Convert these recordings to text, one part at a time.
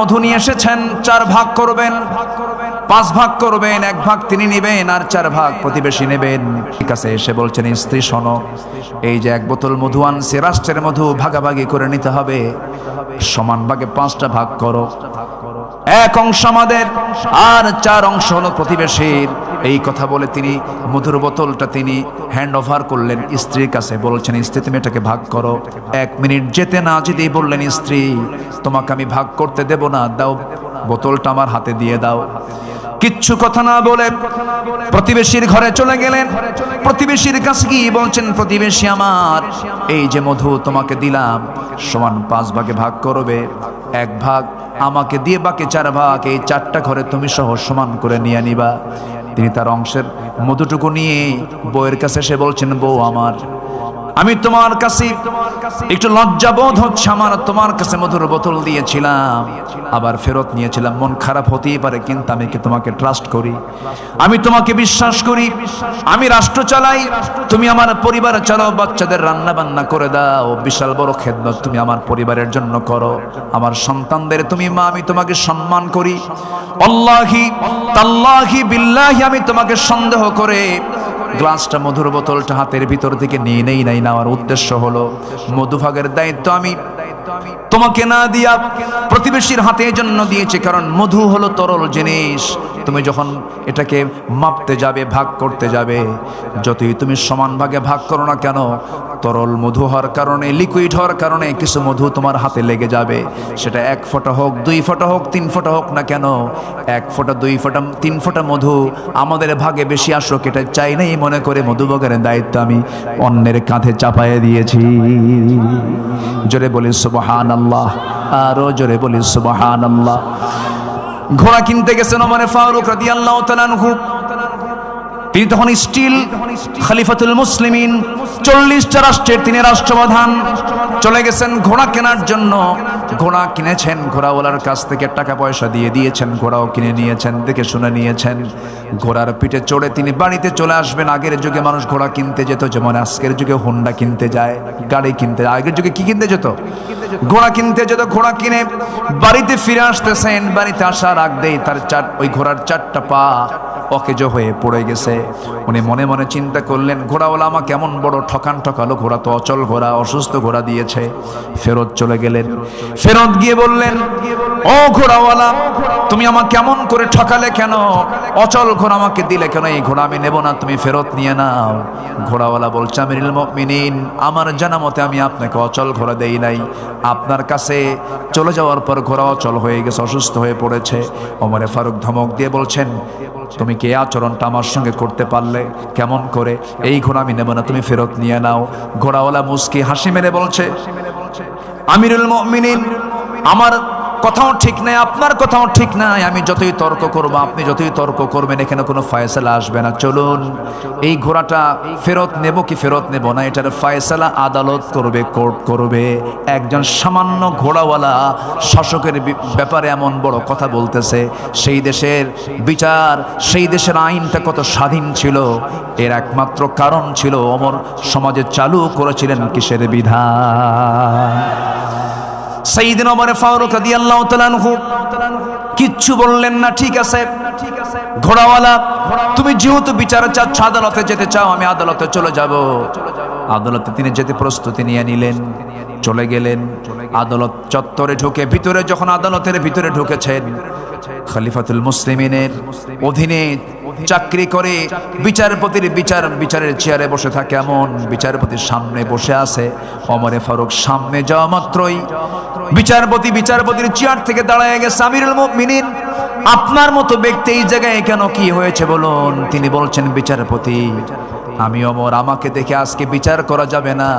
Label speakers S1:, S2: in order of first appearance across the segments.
S1: মধু নিয়ে এসেছেন, 4 ভাগ করবেন, 5 ভাগ করবেন, 1 ভাগ তিনি নেবেন আর 4 ভাগ প্রতিবেশী নেবেন। ঠিক আছে, এসে বলছেন, স্ত্রী শোনো, এই যে 1 বোতল মধু আনছে, রাষ্ট্রের মধু ভাগাভাগি করে নিতে হবে, সমান ভাগে 5টা ভাগ করো, 1 অংশ আমাদের আর 4 অংশ হলো প্রতিবেশীর। এই কথা বলে তিনি মধুর বোতলটা তিনি হ্যান্ড ওভার করলেন স্ত্রীর কাছে, বলছেন, স্ত্রী তুমি এটাকে ভাগ করো। 1 মিনিট যেতে না যেতেই বললেন, স্ত্রী তোমাকে আমি ভাগ করতে দেব না, দাও বোতলটা আমার হাতে দিয়ে দাও। কিচ্ছু কথা না বলে প্রতিবেশীর ঘরে চলে গেলেন। প্রতিবেশীর কাছে গিয়ে বলছেন, প্রতিবেশী আমার, এই যে মধু তোমাকে দিলাম, সমান 5 ভাগে ভাগ করবে, 1 ভাগ আমাকে দিয়ে বাকি 4 ভাগ এই 4টা ঘরে তুমি সহ সমান করে নিয়ে নিবা। তিনি তার অংশের মধুটুকু নিয়ে বউয়ের কাছে এসে বলছেন, বউ আমার, আমি তোমার কাছে একটু লজ্জা বোধ হচ্ছে, আমার তোমার কাছে মধুর বোতল দিয়েছিলাম, আবার ফেরত নিয়েছিলাম, মন খারাপ হতেই পারে, কিন্তু আমি কি তোমাকে ট্রাস্ট করি, আমি তোমাকে বিশ্বাস করি, আমি রাষ্ট্র চালাই, তুমি আমার পরিবার চালাও, বাচ্চাদের রান্না বান্না করে দাও, বিশাল বড় খেদমত তুমি আমার পরিবারের জন্য করো, আমার সন্তানদের তুমি মা, আমি তোমাকে সম্মান করি, আল্লাহি তাল্লাহি বিল্লাহি আমি তোমাকে সন্দেহ করে গ্লাসটা মধুর বোতলটা হাতের ভিতর থেকে নিয়ে নেই নাই। নেওয়ার উদ্দেশ্য হলো মধুভাগের দায়িত্ব আমি তোমাকে না দিয়া প্রতিবেশীর হাতে জন্য দিয়েছি, কারণ মধু হলো তরল জিনিস, তুমি যখন এটাকে মাপতে যাবে, ভাগ করতে যাবে, যতই তুমি সমান ভাগে ভাগ করো না কেন, তরল মধু হওয়ার কারণে, লিকুইড হওয়ার কারণে কিছু মধু তোমার হাতে লেগে যাবে। সেটা 1 ফোঁটা হোক, 2 ফোঁটা হোক, 3 ফোঁটা হোক না কেন, 1 ফোঁটা, 2 ফোঁটা, 3 ফোঁটা মধু আমাদের ভাগে বেশি আসুক, এটা চাই নাই মনে করে মধুভাগের দায়িত্ব আমি অন্যের কাঁধে চাপায়ে দিয়েছি। জোরে বলি সুবহানাল্লাহ, আরো জোরে বলি সুবহানাল্লাহ। ঘোড়া কিনতে গেছেন ওমর ফারুক রাদিয়াল্লাহু তাআলা আনহু। তিনি তখন স্টিল খলিফাতুল মুসলিমিন, 40টা রাষ্ট্রের তিনি রাষ্ট্রপ্রধান। চলে গেছেন ঘোড়া কেনার জন্য। ঘোড়া কিনেছেন, ঘোড়াওয়ালার কাছ থেকে টাকা পয়সা দিয়ে দিয়েছেন, ঘোড়াও কিনে নিয়েছেন, দেখে শুনে নিয়েছেন। ঘোড়ার পিঠে চড়ে তিনি বাড়িতে চলে আসবেন। আগের যুগে মানুষ ঘোড়া কিনতে যেত, যেমন আজকের যুগে হোন্ডা কিনতে যায়, গাড়ি কিনতে যায়। আগের যুগে কি কিনতে যেত? ঘোড়া কিনতে যেত। ঘোড়া কিনে বাড়িতে ফিরে আসতেছেন। বাড়িতে আসার আগেই তার ওই ঘোড়ার 4টা পা অকেজো হয়ে পড়ে গেছে। উনি মনে মনে চিন্তা করলেন, ঘোড়াওয়ালা আমাকে কেমন বড় ঠকান ঠকালো, ঘোড়া তো অচল ঘোড়া, অসুস্থ ঘোড়া দিয়েছে। ফেরত চলে গেলেন। ফেরত গিয়ে বললেন, ও ঘোড়াওয়ালা, তুমি আমাকে কেমন করে ঠকালে কেন? অচল ঘোড়া আমাকে দিলে কেন? এই ঘোড়া আমি নেব না, তুমি ফেরত নিয়ে নাও। ঘোড়াওয়ালা বলছে, আমিরুল মুমিনিন, আমার জানা মতে আমি আপনাকে অচল ঘোড়া দেই নাই, আপনার কাছে চলে যাওয়ার পর ঘোড়া অচল হয়ে গেছে, অসুস্থ হয়ে পড়েছে। ওমর ফারুক ধমক দিয়ে বলছেন, তুমি কি এই আচরণটা আমার সঙ্গে করতে পারলে? কেমন করে? এই ঘোড়া আমি নেব না, তুমি ফেরত নিয়ে নাও। ঘোড়াওয়ালা মুস্কি হাসি মেরে বলছে, আমিরুল মুমিনিন, আমার কথাও ঠিক নাই, আপনার কথাও ঠিক নাই, আমি যতই তর্ক করব, আপনি যতই তর্ক করবেন, এখানে কোনো ফয়সালা আসবে না। চলুন, এই ঘোড়াটা ফেরত নেব কি ফেরত নেব না, এটার ফয়সালা আদালত করবে, কোর্ট করবে। একজন সামান্য ঘোড়াওয়ালা শাসকের ব্যাপারে এমন বড় কথা বলতেছে। সেই দেশের বিচার, সেই দেশের আইনটা কত স্বাধীন ছিল, এর একমাত্র কারণ ছিল ওমর সমাজে চালু করেছিলেন কিসের বিধান। সাইয়েদনা ওমর ফারুক রাদিয়াল্লাহু তাআলা আনহু কিচ্ছু বললেন না। ঠিক আছে ঘোড়াওয়ালা, তুমি যেহেতু বিচার চাচ্ছ, আদালতে যেতে চাও, আমি আদালতে চলে যাব। আদালতে তিনি যেতে প্রস্তুতি নিয়ে নিলেন। চলে গেলেন আদালত চত্বরে। ঢুকে ভিতরে, যখন আদালতের ভিতরে ঢুকেছেন, খলিফাতুল মুসলিমিনের অধীনে চাকরি করে বিচারের চেয়ারে বসে থাকে এমন বিচারপতির সামনে বসে আছে ওমর ফারুক। সামনে যাওয়া মাত্রই বিচারপতির চেয়ার থেকে দাঁড়ায় গেছে। আমিরুল মুমিনিন, আপনার মতো ব্যক্তি এই জায়গায় কেন? কি হয়েছে বলুন। তিনি বলছেন, বিচারপতি, আমি ওমর, আমাকে দেখে আজকে বিচার করা যাবে না।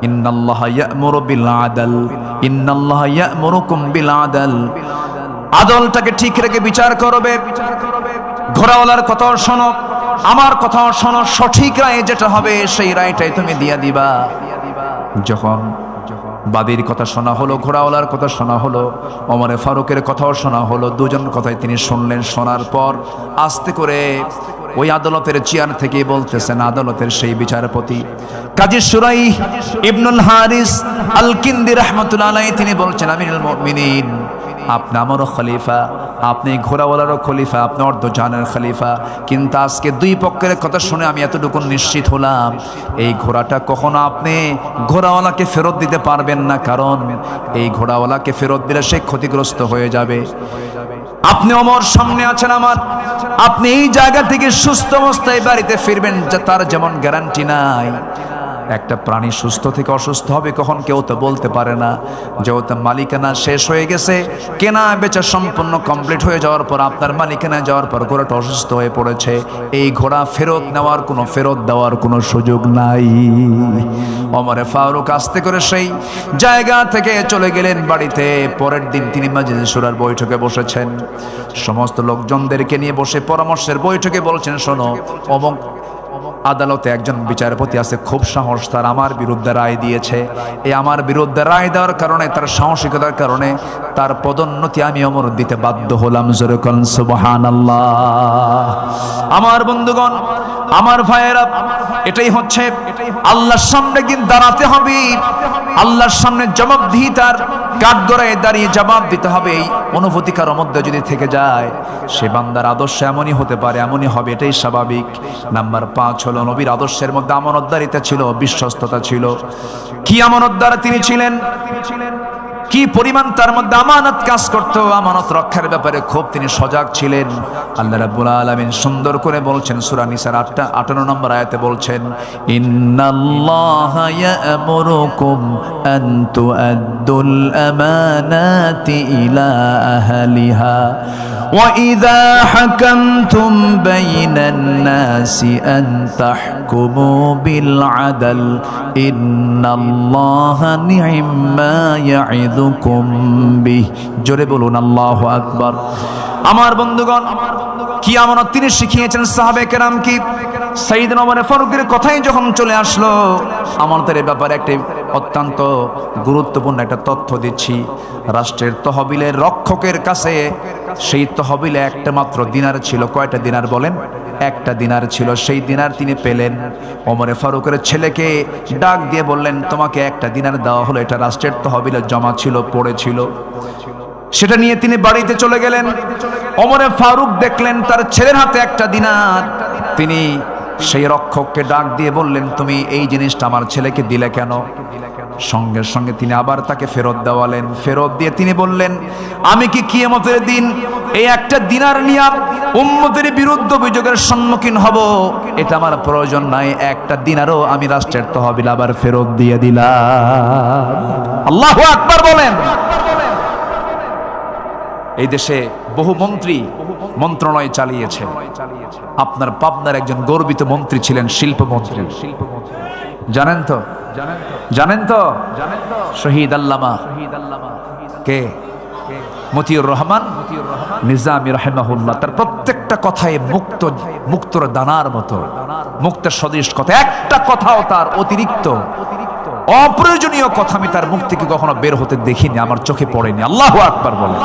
S1: ইন্নাল্লাহা ইয়া'মুরু বিল আদল, ইন্নাল্লাহা ইয়া'মুরুকুম বিল আদল। আদলটাকে ঠিক রেখে বিচার করবে। ঘোড়াওয়ালার কথাও শোনো, আমার কথাও শোনো, সঠিক রায় যেটা হবে সেই রায়টাই তুমি দিয়ে দিবা। যখন বাদীর কথা শোনা হলো, ঘোড়াওয়ালার কথা শোনা হলো, ওমর ফারুকের কথাও শোনা হলো, দুজন কথাই তিনি শুনলেন। শোনার পর আস্তে করে ওই আদালতের চেয়ার থেকে বলতেছেন, আদালতের সেই বিচারপতি কাজী শুরাইহ ইবনুল হারিস আল কিন্দি রাহমাতুল্লাহ আলাইহি, তিনি বলছেন, আমিরুল মুমিনিন, আপনি আমারও খলিফা, আপনি ঘোড়াওয়ালারও খলিফা, আপনি অর্ধজানের খলিফা। কিন্তু আজকে দুই পক্ষের কথা শুনে আমি এতটুকু নিশ্চিত হলাম, এই ঘোড়াটা কখনো আপনি ঘোড়াওয়ালাকে ফেরত দিতে পারবেন না, কারণ এই ঘোড়াওয়ালাকে ফেরত দিলে সে ক্ষতিগ্রস্ত হয়ে যাবে। আপনি ওমর সামনে আছেন আমার, আপনি এই জায়গা থেকে সুস্থ অবস্থায় বাড়িতে ফিরবেন, তার যেমন গ্যারান্টি নাই। একটা প্রাণী সুস্থ থেকে অসুস্থ হবে কখন কেউ তো বলতে পারে না। যেহেতু মালিকানা শেষ হয়ে গেছে, কেনা বেচা সম্পূর্ণ কমপ্লিট হয়ে যাওয়ার পর, আপনার মালিকানা যাওয়ার পর ঘোড়াটা অসুস্থ হয়ে পড়েছে, এই ঘোড়া ফেরত নেওয়ার কোনো, ফেরত দেওয়ার কোনো সুযোগ নাই। ওমরে ফারুক আস্তে করে সেই জায়গা থেকে চলে গেলেন বাড়িতে। পরের দিন তিনি মাজলিসে শুরার বৈঠকে বসেছেন, সমস্ত লোকজনদেরকে নিয়ে বসে পরামর্শের বৈঠকে বলছেন, শোনো, অমুক আদালতে একজন বিচারপতি আছে, খুব সাহস, তার আমার বিরুদ্ধে রায় দিয়েছে। এই আমার বিরুদ্ধে রায় দেওয়ার কারণে, তার সাহসিকতার কারণে তার পদোন্নতি আমি ওমর দিতে বাধ্য হলাম। জোরে কোন সুবহানাল্লাহ। আমার বন্ধুগণ, আমার ভাইয়েরা, এটাই হচ্ছে আল্লাহর সামনে কিন্তু দাঁড়াতে হবে, আল্লাহর সামনে জবাবদিহিতার কাঠগড়ায় দাঁড়িয়ে জবাব দিতে হবে। এই অনুভূতি কারোর মধ্যে যদি থেকে যায়, সে বান্দার আদর্শ এমনই হতে পারে, এমনই হবে, এটাই স্বাভাবিক। নাম্বার 5 হলো, নবীর আদর্শের মধ্যে আমানতদারিতা ছিল, বিশ্বস্ততা ছিল। কি আমানতদার তিনি ছিলেন, কি পরিমাণ তার মধ্যে আমানত কাজ করতো, আমানত রক্ষার ব্যাপারে খুব তিনি সজাগ ছিলেন। আল্লাহ রাব্বুল আলামিন সুন্দর করে বলছেন সূরা নিসার 58 নম্বর আয়াতে বলছেন, ইন্নাল্লাহা ইয়া'মুরুকুম আন তু'আদ্দুল আমানাতি ইলা আহলিহা ওয়া ইযা হাকামতুম বাইনান নাসি আন তাহকুমু বিল আদল ইন্নাল্লাহা নি'মা ইয়া'ইদুকুম বিহি। জোরে বলুন আল্লাহু আকবার। আমার বন্ধুগণ, কি আমানত তিনি শিখিয়েছেন সাহাবায়ে কেরাম কি। সাইয়েদনা ওমর ফারুকের কথাই যখন চলে আসলো, আমানতের ব্যাপারে একটি অত্যন্ত গুরুত্বপূর্ণ একটা তথ্য দিচ্ছি। রাষ্ট্রের তহবিলের রক্ষকের কাছে সেই তহবিলে একটা মাত্র দিনার ছিল। কয়টা দিনার বলেন? একটা দিনার ছিল। সেই দিনার তিনি পেলেন। ওমরে ফারুকের ছেলেকে ডাক দিয়ে বললেন, তোমাকে একটা দিনার দেওয়া হলো, এটা রাষ্ট্রের তহবিলে জমা ছিল, পড়েছিল। সেটা নিয়ে তিনি বাড়িতে চলে গেলেন। ওমরে ফারুক দেখলেন তার ছেলের হাতে একটা দিনার। তিনি সেই রক্ষককে ডাক দিয়ে বললেন, তুমি এই জিনিসটা আমার ছেলেকে দিলে কেন? সঙ্গে সঙ্গে তিনি আবার তাকে ফেরত দেওয়ালেন। ফেরত দিয়ে তিনি বললেন, আমি কি কিয়ামতের দিন এই একটা দিনার নিয়ে উম্মতের বিরুদ্ধে অভিযোগের সম্মুখীন হব? এটা আমার প্রয়োজন নাই। একটা দিনারও আমি রাষ্ট্রের তহবিল আবার ফেরত দিয়ে দিলাম। আল্লাহু আকবার বলেন। এই দেশে বহু মন্ত্রী মন্ত্রণালয় চালিয়েছে। আপনার পাবনার একজন গর্বিত মন্ত্রী ছিলেন, শিল্পমন্ত্রী। জানেন তো? জানেন তো? শহীদ আল্লামা কে? মতিউর রহমান নিজামী রাহিমাহুল্লাহ। তার প্রত্যেকটা কথায় মুক্তর দানার মতো, মুক্তের সদৃশ কথা। একটা কথাও তার অতিরিক্ত অপ্রয়োজনীয় কথা আমি তার মুখ থেকে কখনো বের হতে দেখিনি, আমার চোখে পড়েনি। আল্লাহু আকবার বলেন।